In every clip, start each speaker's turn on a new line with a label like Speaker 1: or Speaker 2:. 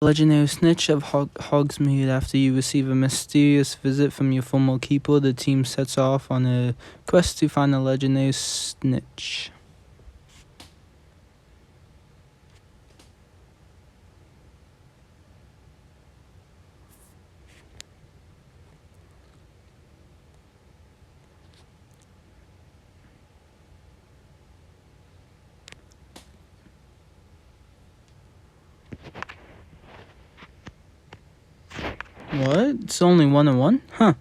Speaker 1: Legendary Snitch of Hogsmeade. After you receive a mysterious visit from your former keeper, the team sets off on a quest to find the legendary Snitch. What? It's only 1-1? Huh.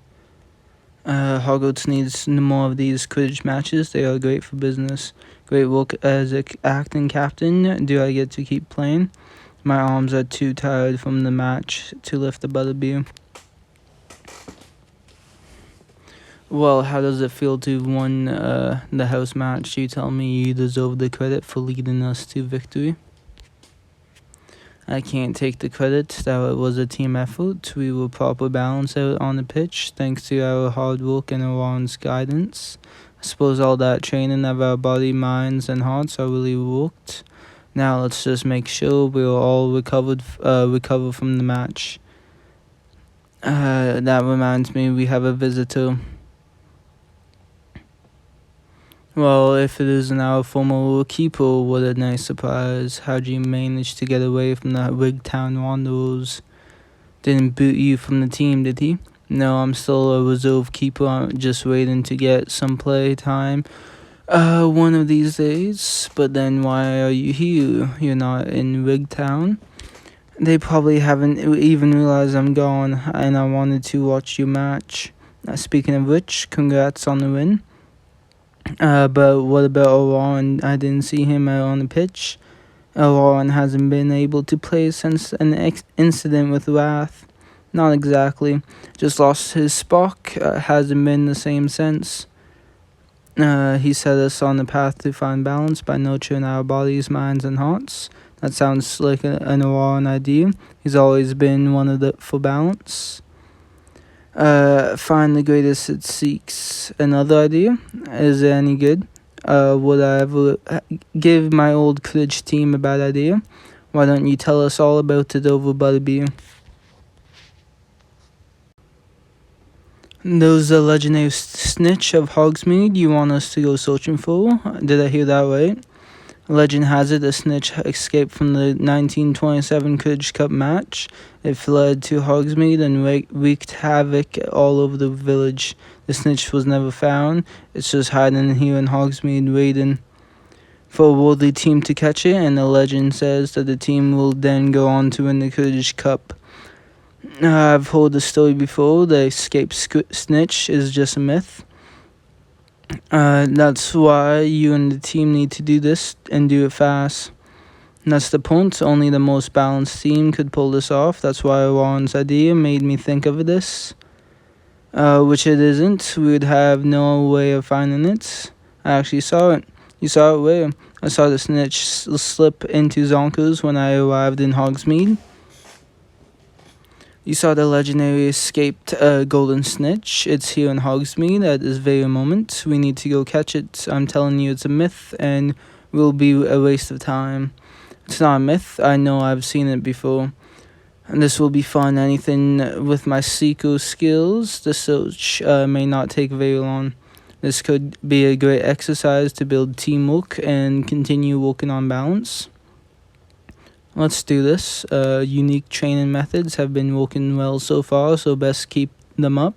Speaker 1: Hogwarts needs more of these Quidditch matches. They are great for business. Great work as a acting captain. Do I get to keep playing? My arms are too tired from the match to lift a butterbeer. Well, how does it feel to have won the house match? You tell me you deserve the credit for leading us to victory. I can't take the credit that it was a team effort. We were proper balance out on the pitch thanks to our hard work and Aaron's guidance. I suppose all that training of our body, minds, and hearts are really worked. Now let's just make sure we're all recover from the match. That reminds me, we have a visitor. Well, if it isn't our former keeper, what a nice surprise. How'd you manage to get away from the Wigtown Wanderers? Didn't boot you from the team, did he? No, I'm still a reserve keeper. I'm just waiting to get some play time. One of these days. But then why are you here? You're not in Wigtown? They probably haven't even realized I'm gone, and I wanted to watch your match. Speaking of which, congrats on the win. But what about Oran? I didn't see him out on the pitch. Oran hasn't been able to play since an incident with Wrath. Not exactly. Just lost his spark. Hasn't been the same since. He set us on the path to find balance by nurturing our bodies, minds, and hearts. That sounds like an Oran idea. He's always been one of the for balance. Find the greatest it seeks. Another idea? Is it any good? Would I ever give my old Quidditch team a bad idea? Why don't you tell us all about it over butterbeer? Those legendary Snitch of Hogsmeade you want us to go searching for? Did I hear that right? Legend has it the Snitch escaped from the 1927 Quidditch Cup match. It fled to Hogsmeade and wreaked havoc all over the village. The Snitch was never found. It's just hiding here in Hogsmeade waiting for a worthy team to catch it, and the legend says that the team will then go on to win the Quidditch Cup. I've heard the story before. The escaped Snitch is just a myth. That's why you and the team need to do this and do it fast. That's the point. Only the most balanced team could pull this off. That's why Warren's idea made me think of this. Which it isn't. We would have no way of finding it. I actually saw it. You saw it where? I saw the Snitch slip into Zonkers when I arrived in Hogsmeade. You saw the legendary escaped golden Snitch. It's here in Hogsmeade at this very moment. We need to go catch it. I'm telling you, it's a myth and will be a waste of time. It's not a myth. I know I've seen it before. And this will be fun. Anything with my seeker skills, the search may not take very long. This could be a great exercise to build teamwork and continue working on balance. Let's do this. Unique training methods have been working well so far, so best keep them up.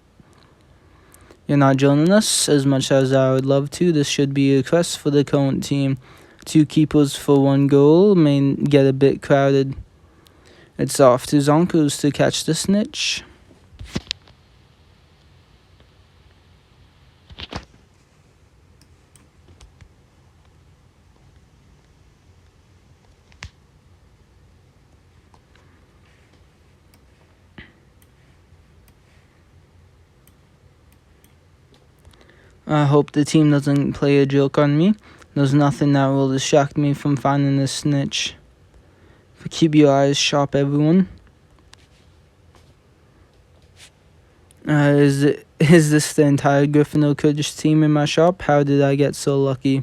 Speaker 1: You're not joining us as much as I would love to. This should be a quest for the current team. 2 keepers for 1 goal may get a bit crowded. It's off to Zonkers to catch the Snitch. I hope the team doesn't play a joke on me. There's nothing that will distract me from finding this Snitch. Keep your eyes sharp, everyone. Is this the entire Gryffindor Quidditch team in my shop? How did I get so lucky?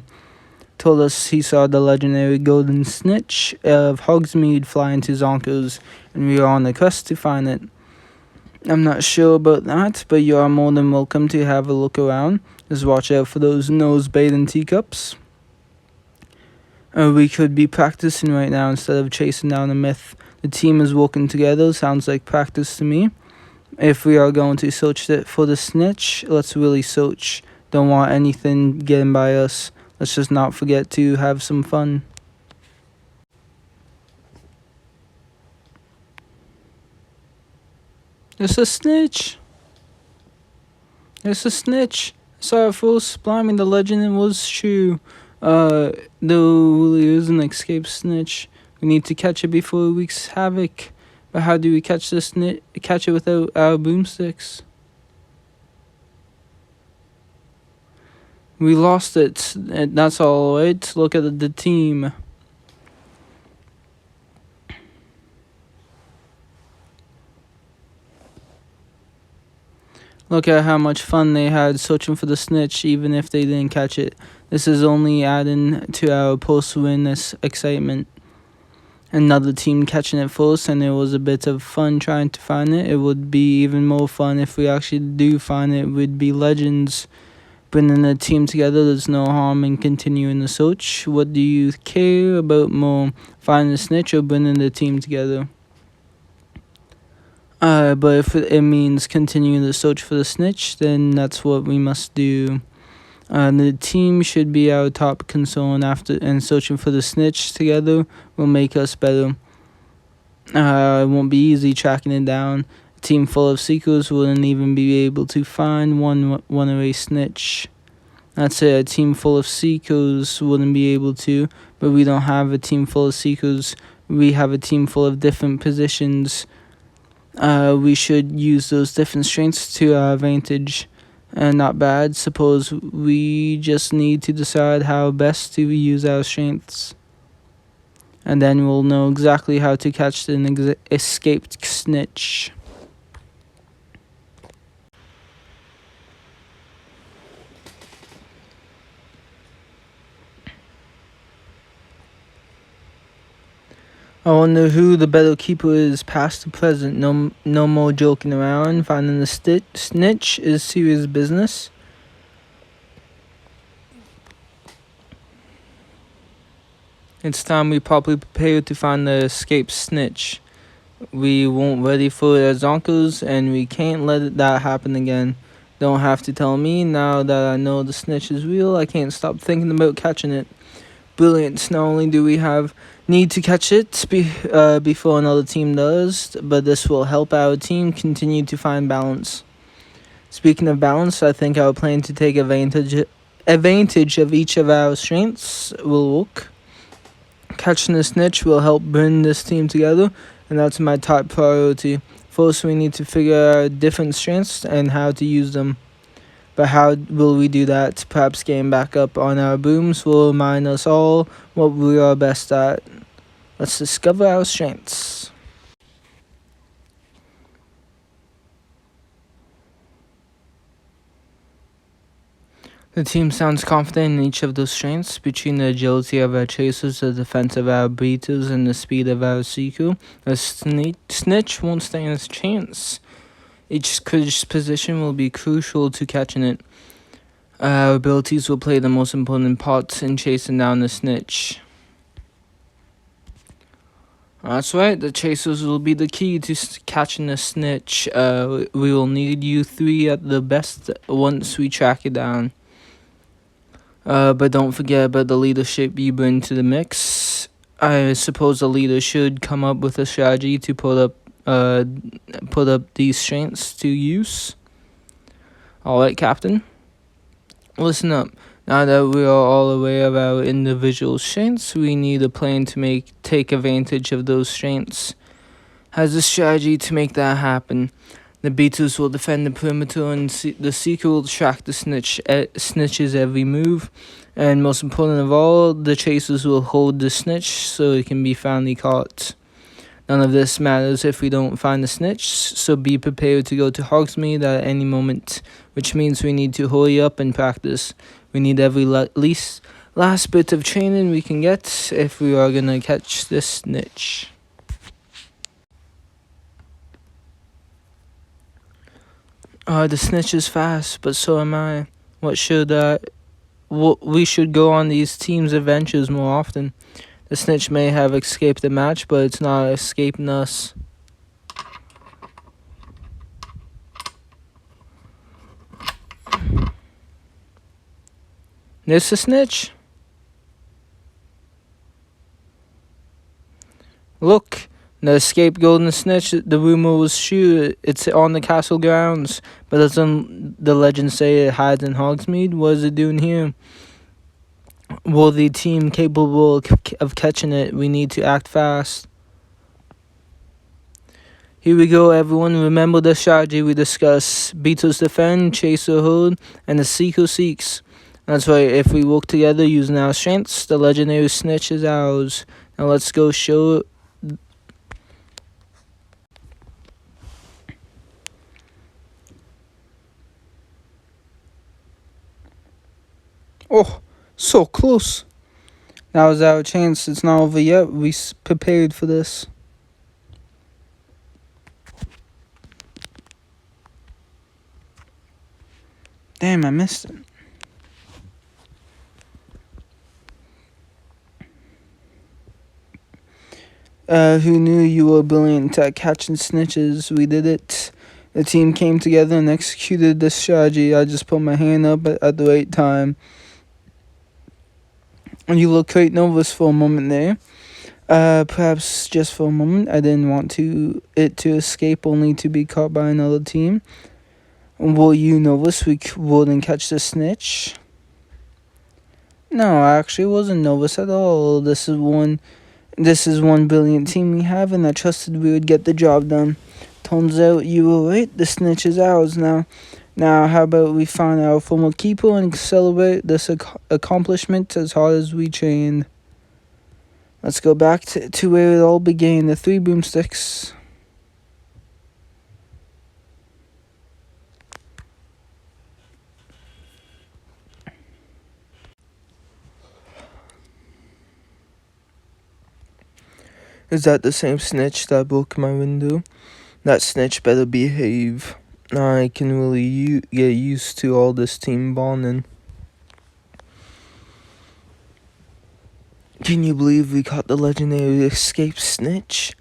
Speaker 1: told us he saw the legendary golden snitch of Hogsmeade fly into Zonkers, and we are on the quest to find it. I'm not sure about that, but you are more than welcome to have a look around. Just watch out for those nose-bathing teacups. We could be practicing right now instead of chasing down a myth. The team is working together, sounds like practice to me. If we are going to search for the snitch, let's really search. Don't want anything getting by us. Let's just not forget to have some fun. It's a snitch. It's a snitch. Sorry, folks. Blimey, the legend was true. There really is an escaped snitch. We need to catch it before it wreaks havoc. But how do we catch this catch it without our boomsticks? We lost it. That's all right. Look at the team. Look at how much fun they had searching for the snitch, even if they didn't catch it. This is only adding to our post-win excitement. Another team catching it first, and it was a bit of fun trying to find it. It would be even more fun if we actually do find it. We'd be legends. Bringing the team together, there's no harm in continuing the search. What do you care about more, finding the snitch or bringing the team together? But if it means continuing the search for the snitch, then that's what we must do. The team should be our top concern and searching for the snitch together will make us better. It won't be easy tracking it down. A team full of seekers wouldn't even be able to find one away snitch. That's it, a team full of seekers wouldn't be able to, but we don't have a team full of seekers. We have a team full of different positions. We should use those different strengths to our advantage. Not bad. Suppose we just need to decide how best to use our strengths. And then we'll know exactly how to catch the escaped snitch. I wonder who the better keeper is, past or present. No more joking around. Finding the snitch is serious business. It's time we properly prepare to find the escaped snitch. We weren't ready for it as Zonkers, and we can't let that happen again. Don't have to tell me. Now that I know the snitch is real, I can't stop thinking about catching it. Brilliant. Not only do we need to catch it before another team does, but this will help our team continue to find balance. Speaking of balance, I think our plan to take advantage of each of our strengths will work. Catching the snitch will help bring this team together, and that's my top priority. First, we need to figure out different strengths and how to use them. But how will we do that? Perhaps getting back up on our booms will remind us all what we are best at. Let's discover our strengths. The team sounds confident in each of those strengths. Between the agility of our chasers, the defense of our beaters, and the speed of our seeker, the snitch won't stand a chance. Each position will be crucial to catching it. Our abilities will play the most important part in chasing down the snitch. That's right, the chasers will be the key to catching the snitch. We will need you three at the best once we track it down. But don't forget about the leadership you bring to the mix. I suppose the leader should come up with a strategy to put up these strengths to use. Alright, Captain. Listen up. Now that we are all aware of our individual strengths, we need a plan to take advantage of those strengths. Has a strategy to make that happen. The beaters will defend the perimeter, and the seeker will track the snitch's every move. And most important of all, the chasers will hold the snitch so it can be finally caught. None of this matters if we don't find the snitch, so be prepared to go to Hogsmeade at any moment, which means we need to hurry up and practice. We need at least last bit of training we can get if we are gonna catch this snitch. The snitch is fast, but so am I. We should go on these team's adventures more often. The snitch may have escaped the match, but it's not escaping us. There's the snitch. Look, the scapegoat and the snitch. The rumor was true. It's on the castle grounds. But doesn't the legend say it hides in Hogsmeade? What is it doing here? Will the team capable of catching it? We need to act fast. Here we go, everyone. Remember the strategy we discussed. Beatles defend, Chaser hold, and the Seeker seeks. That's right. If we work together using our strengths, the legendary snitch is ours. Now let's go show. Oh, so close. That was our chance. It's not over yet. We prepared for this. Damn, I missed it. Who knew you were brilliant at catching snitches? We did it. The team came together and executed this strategy. I just put my hand up at the right time. And you look quite nervous for a moment there. Perhaps just for a moment. I didn't want it to escape only to be caught by another team. Were you nervous we wouldn't catch the snitch? No, I actually wasn't nervous at all. This is one brilliant team we have, and I trusted we would get the job done. Turns out you were right. The snitch is ours now. Now, how about we find our former keeper and celebrate this accomplishment as hard as we trained? Let's go back to where it all began, the 3 broomsticks. Is that the same snitch that broke my window? That snitch better behave. I can really get used to all this team bonding. Can you believe we caught the legendary escape snitch?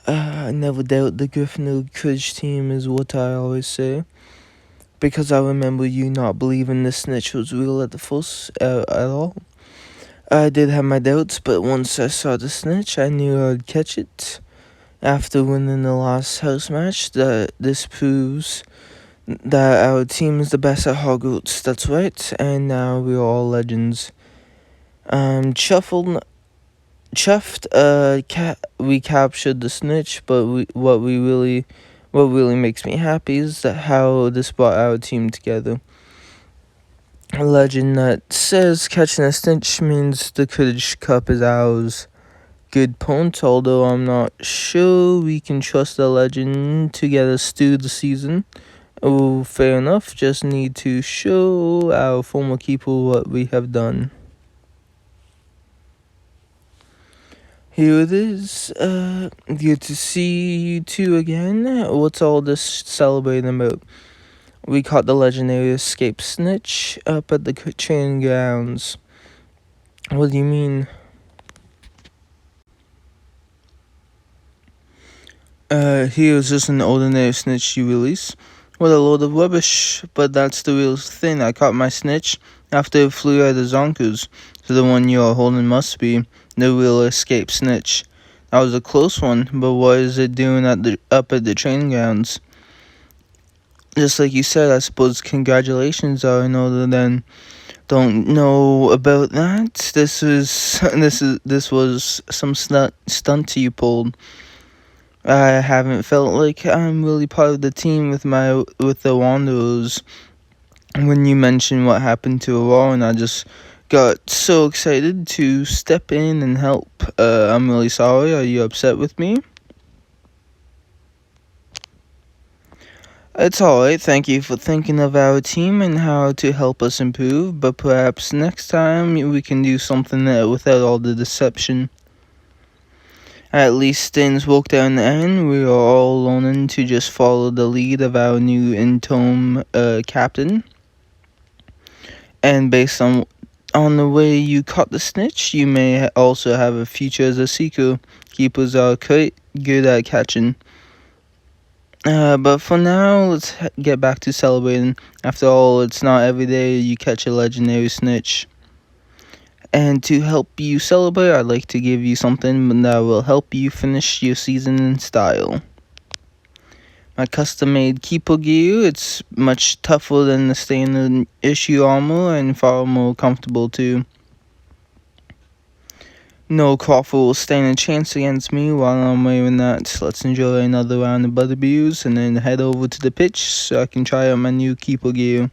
Speaker 1: I never doubt the Gryffindor Quidditch team is what I always say. Because I remember you not believing the snitch was real at the first at all. I did have my doubts, but once I saw the snitch, I knew I'd catch it. After winning the last house match, this proves that our team is the best at Hogwarts. That's right, and now we're all legends. Chuffed. We captured the snitch, but what really makes me happy is that how this brought our team together. A legend that says catching a snitch means the Quidditch Cup is ours. Good point, although I'm not sure we can trust the legend to get us through the season. Oh, fair enough, just need to show our former keeper what we have done. Here it is. Good to see you two again. What's all this celebrating about? We caught the legendary escape snitch up at the training grounds. What do you mean? Here's just an ordinary snitch you release. What a load of rubbish. But that's the real thing. I caught my snitch after it flew out of Zonkers. So the one you're holding must be the real escape snitch. That was a close one, but what is it doing up at the training grounds? Just like you said, I suppose congratulations are in order then. Don't know about that. This was some stunt you pulled. I haven't felt like I'm really part of the team with the Wanderers. When you mentioned what happened to Aurora, I just got so excited to step in and help. I'm really sorry. Are you upset with me? It's alright, thank you for thinking of our team and how to help us improve, but perhaps next time we can do something without all the deception. At least things worked out in the end. We are all learning to just follow the lead of our new interim captain. And based on the way you caught the snitch, you may also have a future as a seeker. Keepers are quite good at catching. But for now, let's get back to celebrating. After all, it's not every day you catch a legendary snitch. And to help you celebrate, I'd like to give you something that will help you finish your season in style. My custom-made Keeper gear, it's much tougher than the standard issue armor and far more comfortable too. No Crawford will stand a chance against me while I'm wearing that. Let's enjoy another round of Butterbeers and then head over to the pitch so I can try out my new Keeper gear.